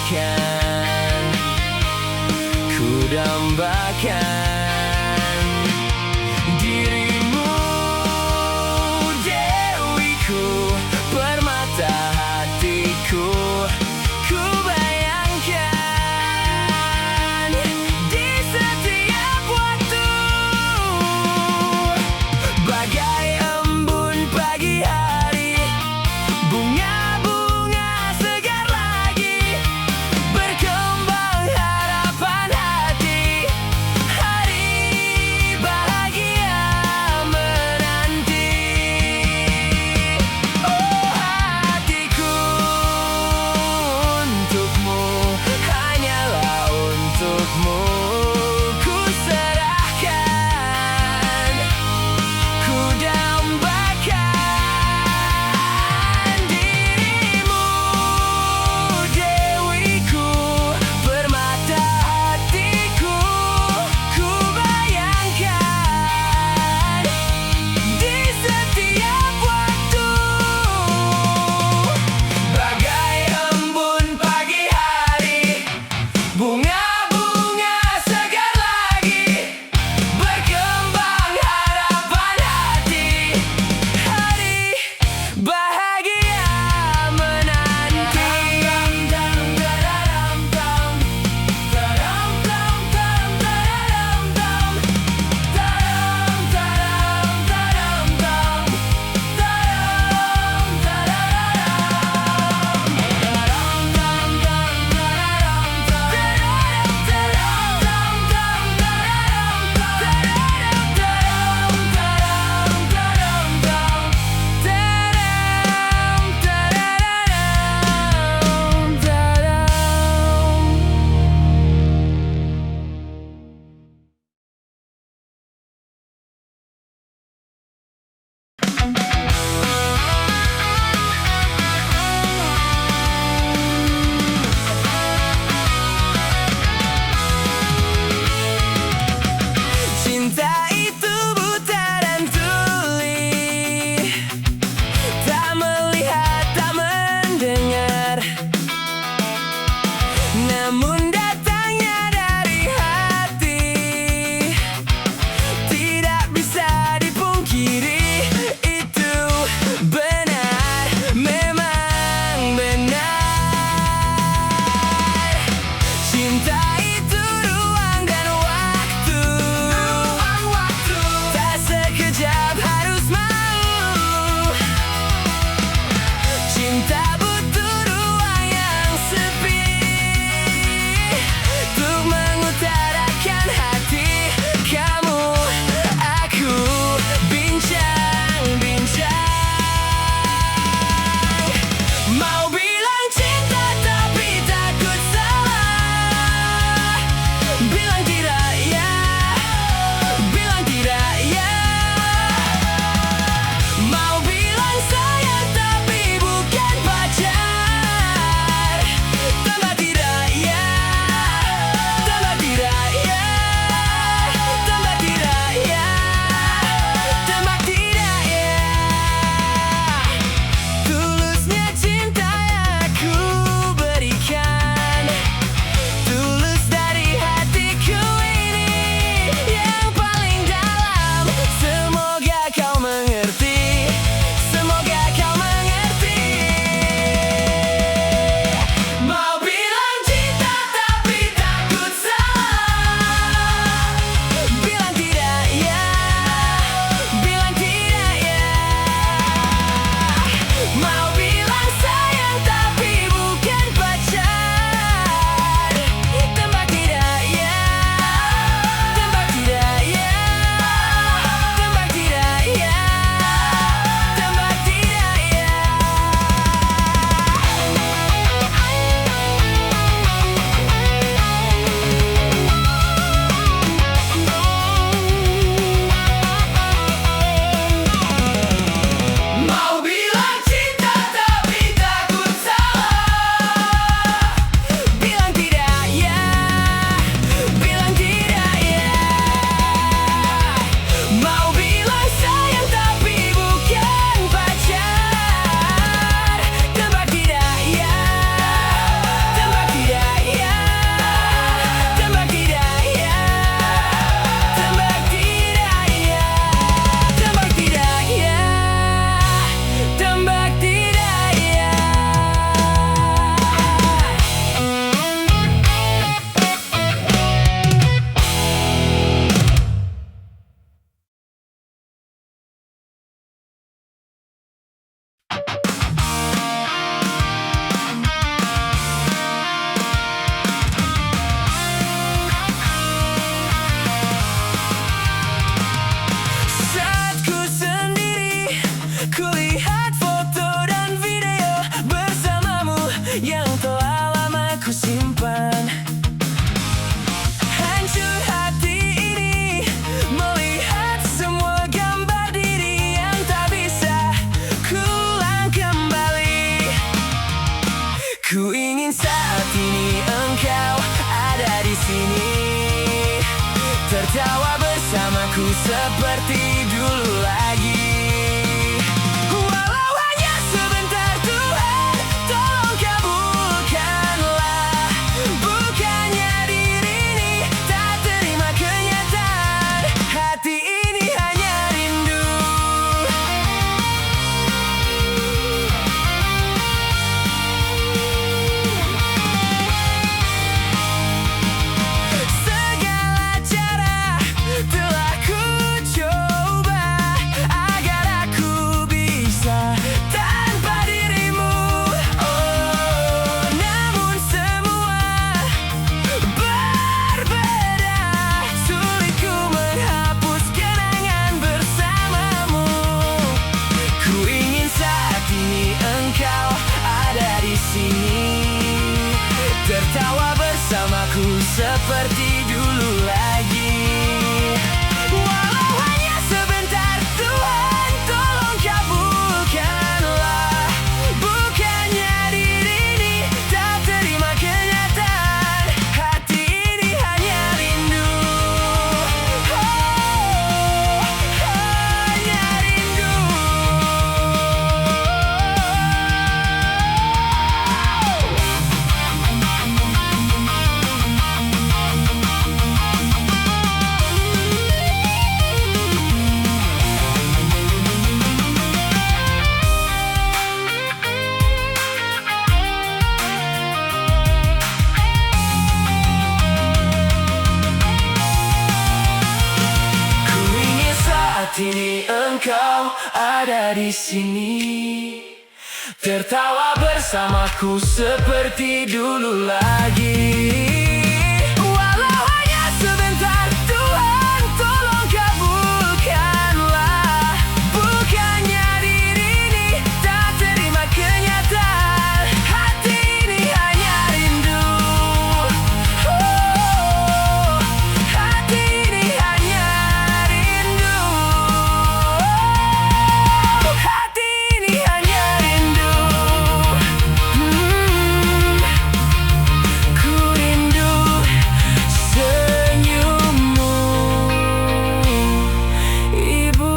serahkan, ku dambakan dirimu, Dewiku, permata hatiku. Ku bayangkan di setiap waktu, bagai embun pagi hari, bunga-bunga segar lagi, berkembang harapan hati, hari bahagia menanti. Oh hatiku, untukmu, hanyalah untukmu, ku serahkan, ku dambakan dirimu, Dewiku, permata hatiku. Ku bayangkan di setiap waktu, bagai embun pagi hari, bunga-bunga segar lagi, berkembang harapan hati, hari bahagia menanti. Cinta itu buta dan tuli, tak melihat, tak mendengar, namun datangnya dari hati, tidak bisa dipungkiri. Itu benar, memang benar. Cinta itu ruang dan waktu, tak sekejap harus mau. Cinta butuh ruang yang sepi, simpan. Hancur hati ini melihat semua gambar diri yang tak bisa kuulang kembali. Ku ingin saat ini engkau ada di sini, tertawa bersamaku seperti dulu lagi. Walau hanya sebentar, Tuhan, tolong kabulkanlah. Bukannya diri ini tak terima kenyataan, hati ini hanya rindu. Segala cara telah ku coba agar aku bisa tanpa dirimu. Oh, namun semua berbeda. Sulit ku menghapus kenangan bersamamu. Ku ingin saat ini engkau ada di sini, tertawa bersamaku seperti dulu lagi. Walau hanya sebentar, Tuhan, tolong kabulkanlah. Bukannya diri ini tak terima kenyataan, hati ini hanya rindu. Oh, hanya rindu. Ku ingin saat ini engkau ada di sini, tertawa bersamaku seperti dulu lagi. Walau hanya sebentar, Tuhan, tolong kabulkanlah. Bukannya diri ini tak terima kenyataan, hati ini hanya rindu. Oh, hati ini hanya rindu. Hati ini hanya rindu. Ku rindu senyummu, Ibu.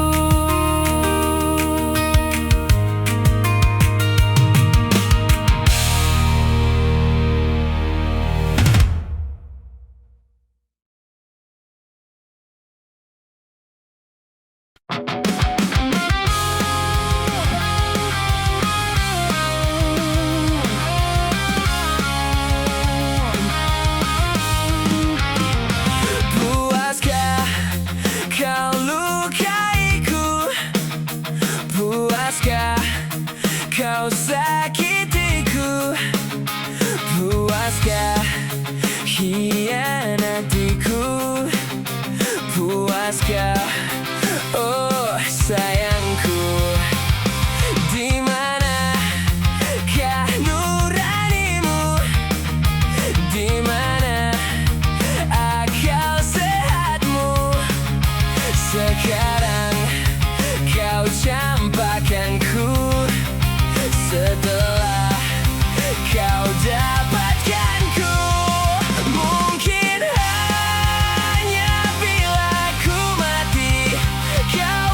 Puaskah kau lukaiku? Puaskah kau sakitiku? Puaskah hianatiku? Puaskah, oh sayangku? Di manakah nuranimu? Di mana akal sehatmu? Sekarang kau campakkanku, setelah kau dapatkanku. Mungkin hanya bila ku mati, kau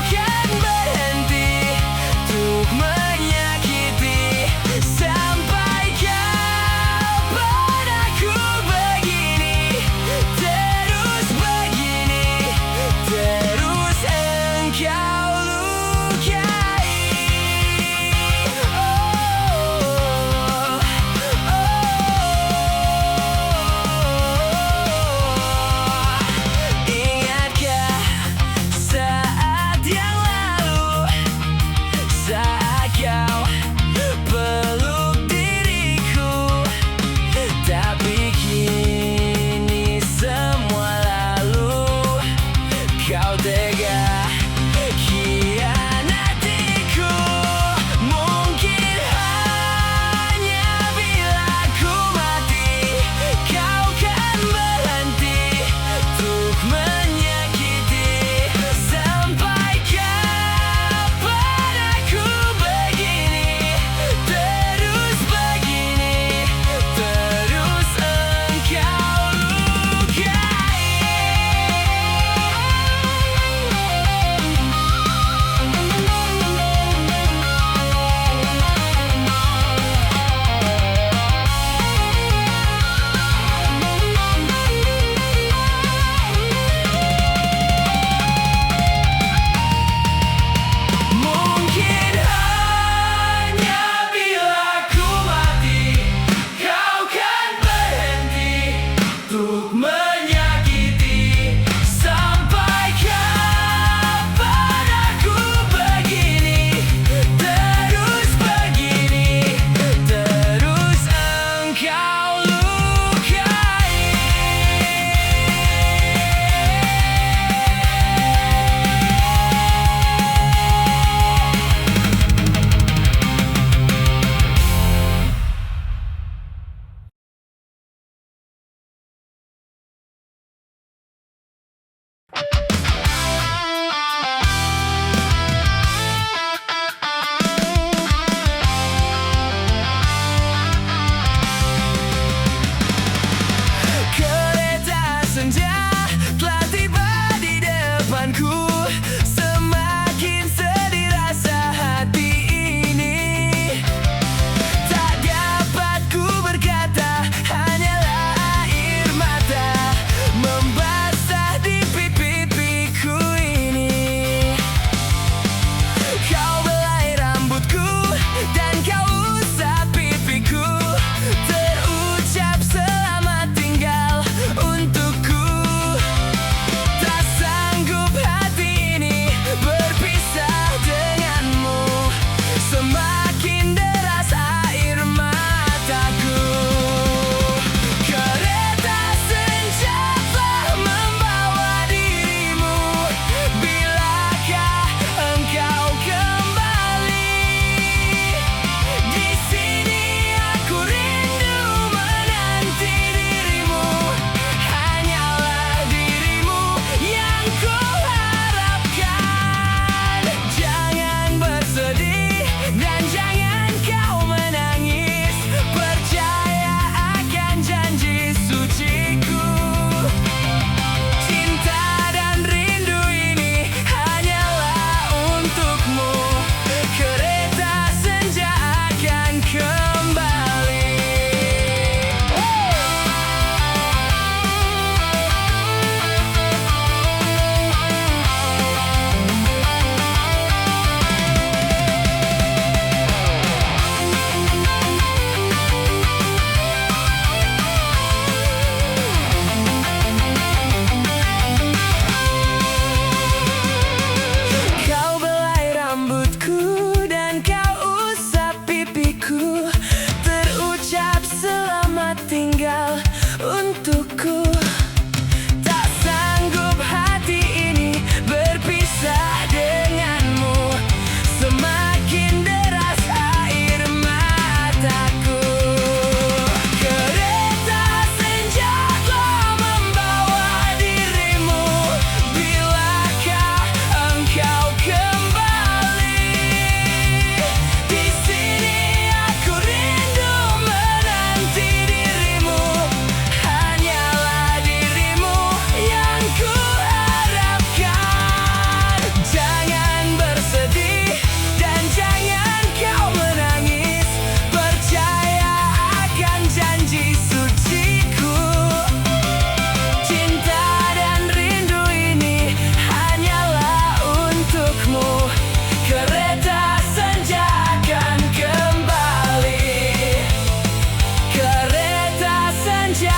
senja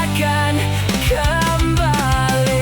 akan kembali.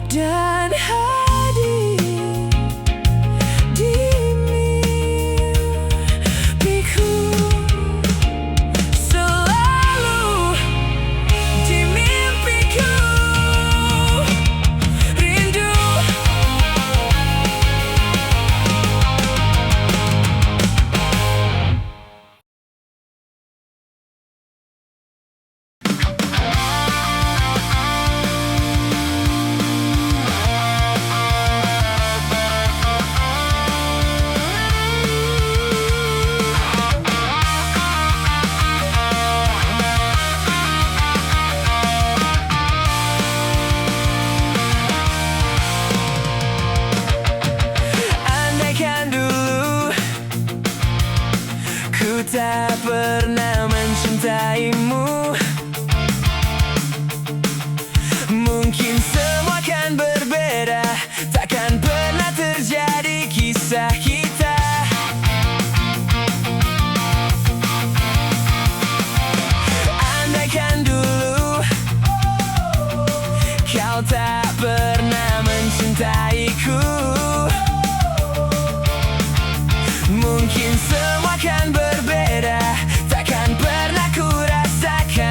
Dan hadir di mimpiku, selalu di mimpiku. Rindu tak pernah mencintaimu, mungkin semua kan berbeda, takkan pernah terjadi kisah kita. Andaikan dulu kau tak pernah mencintaiku, mungkin semua kan berbeda, takkan pernah ku rasakan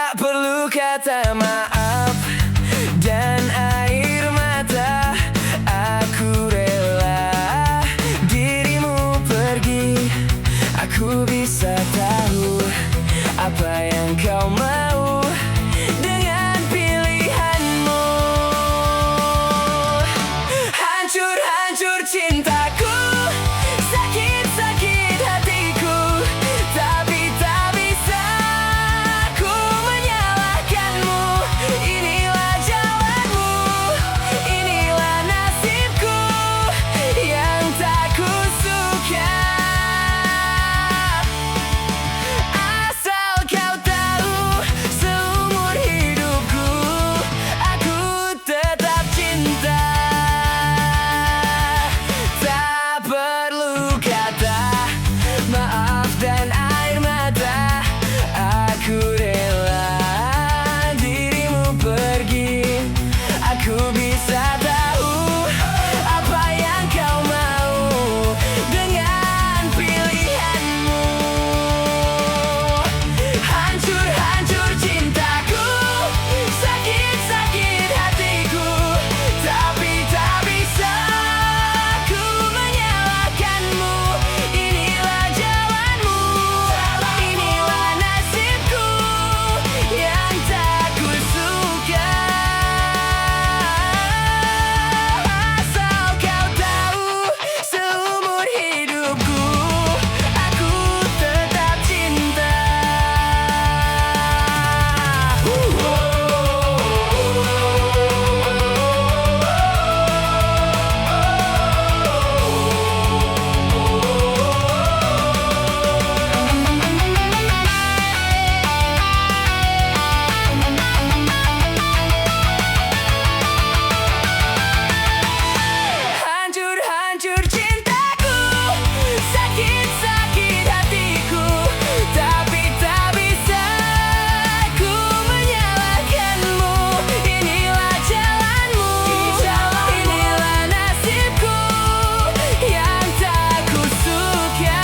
Tak perlu kata maaf dan air mata. Aku rela dirimu pergi. Aku bisa tahu apa yang kau mau dengan pilihanmu. Hancur-hancur cintaku, sakit-sakit hatiku, tapi tak bisa ku menyalahkanmu. Inilah jalanmu, inilah nasibku yang tak ku suka. Asal kau tahu, seumur hidupku aku tetap cinta. Tak perlu kata maaf dan air mata. Aku rela dirimu pergi. Aku bisa tahu apa yang kau mau dengan pilihanmu. Hancur-hancur cintaku, sakit-sakit hatiku, tapi tak bisa ku menyalahkanmu. Inilah jalanmu, inilah nasibku yang tak ku suka. Asal kau tahu, seumur hidupku aku tetap cinta. Hancur-hancur cintaku, sakit-sakit hatiku, tapi tak bisa ku menyalahkanmu. Inilah jalanmu, inilah nasibku yang tak ku suka.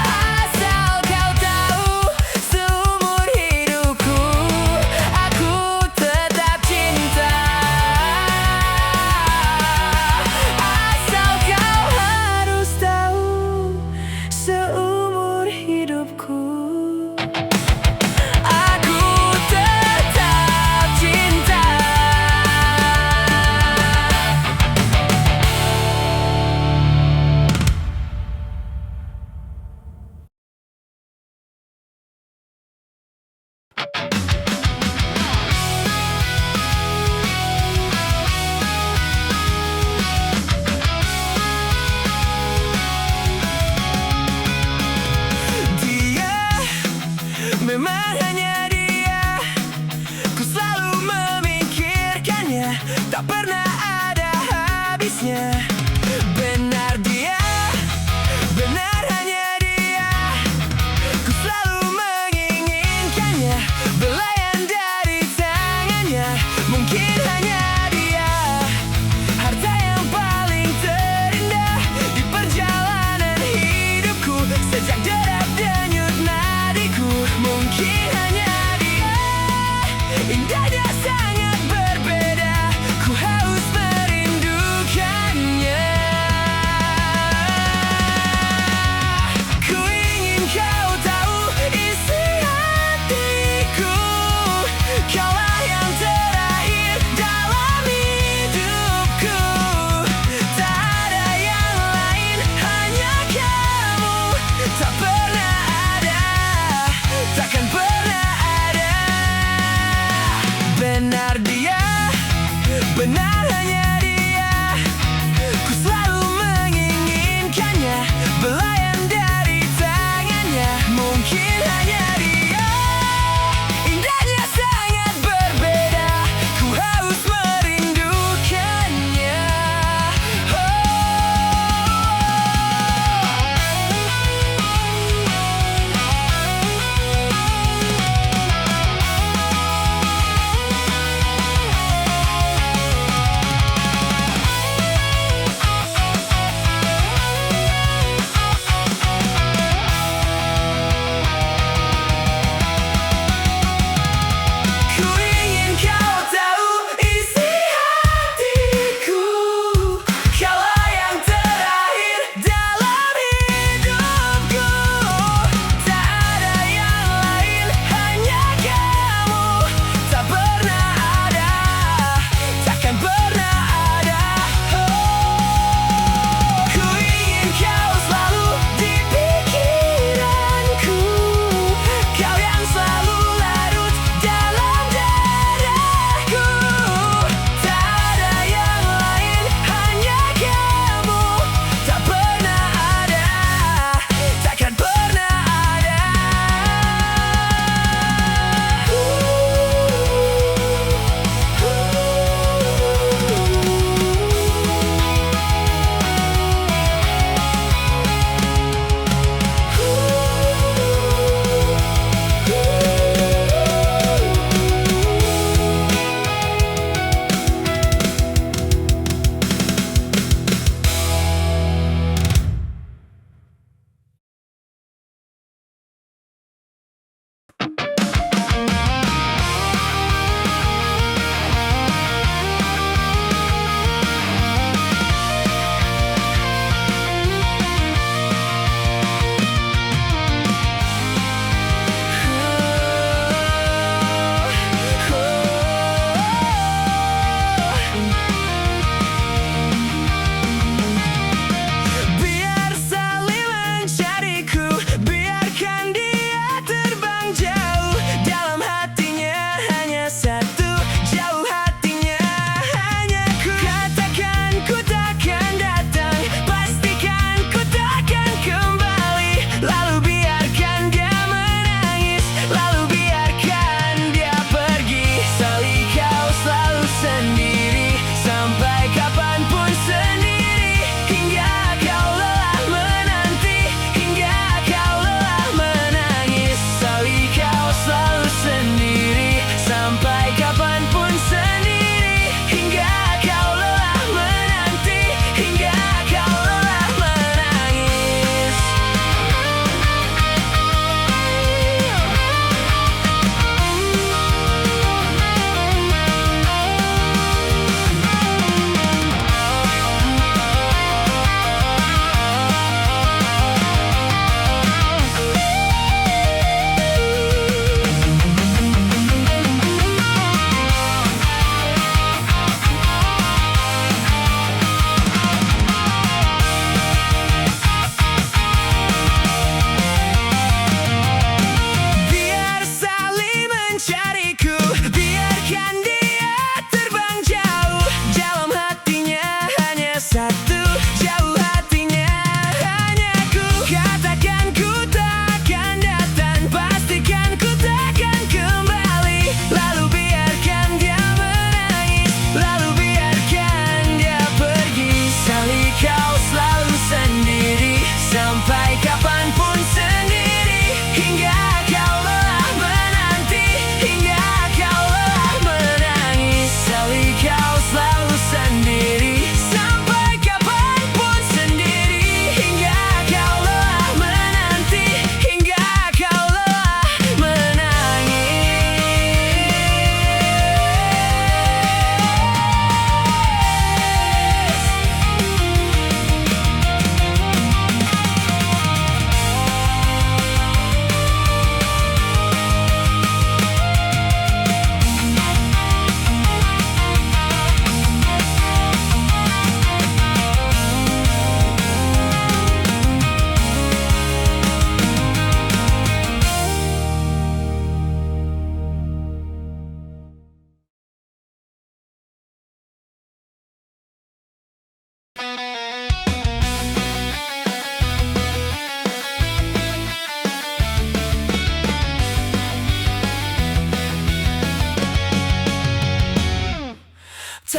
Asal kau tahu, seumur hidupku aku tetap cinta. Asal kau harus tahu, seumur hidupku aku tetap cinta. Dia, memang hanya dia. Ku selalu memikirkannya, tak pernah ada habisnya. Benar dia, benar hanya dia. Ku selalu menginginkannya, belayan dari tangannya. Mungkin hanya dia, harta yang paling terindah di perjalanan hidupku. Sejak derap denyut nadiku, mungkin hanya dia. Indahnya sangat berbeda, ku haus merindukannya. Ku ingin kau tahu isi hatiku, kaulah yang terakhir dalam hidupku. Tak ada yang lain, hanya kamu. Tak pernah ada, takkan pernah ada. Benar dia, benar hanya dia. Ku selalu menginginkannya, belayan dari tangannya. Mungkin hanya dia, indahnya sangat berbeda, ku haus merindukannya.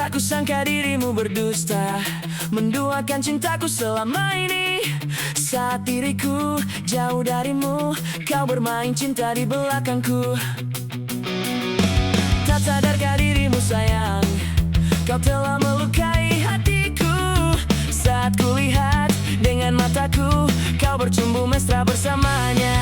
Tak kusangka dirimu berdusta, menduakan cintaku selama ini. Saat diriku jauh darimu, kau bermain cinta di belakangku. Tak sadarkah dirimu sayang, kau telah melukai hatiku. Saat kulihat dengan mataku, kau bercumbu mesra bersamanya.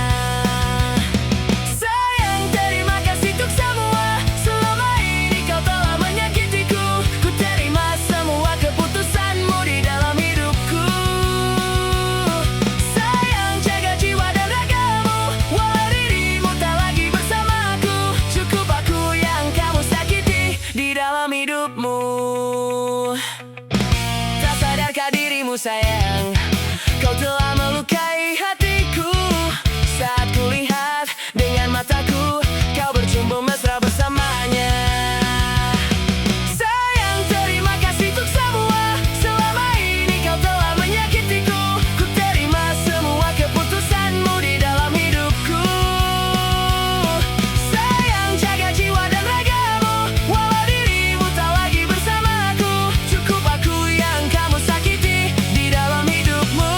Sayang, terima kasih untuk semua. Selama ini kau telah menyakitiku. Ku terima semua keputusanmu di dalam hidupku. Sayang, jaga jiwa dan ragamu, walau dirimu tak lagi bersamaku. Cukup aku yang kamu sakiti di dalam hidupmu. Tak sadarkah dirimu sayang, kau telah melukai hatiku. Saat kulihat dengan mataku, kau bercumbu mesra bersamanya. Sayang, terima kasih untuk semua. Selama ini kau telah menyakitiku. Ku terima semua keputusanmu di dalam hidupku. Sayang, jaga jiwa dan ragamu, walau dirimu tak lagi bersamaku. Cukup aku yang kamu sakiti di dalam hidupmu.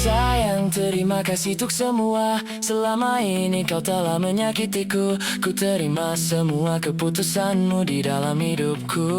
Sayang, terima kasih untuk semua. Selama ini kau telah menyakitiku. Ku terima semua keputusanmu di dalam hidupku.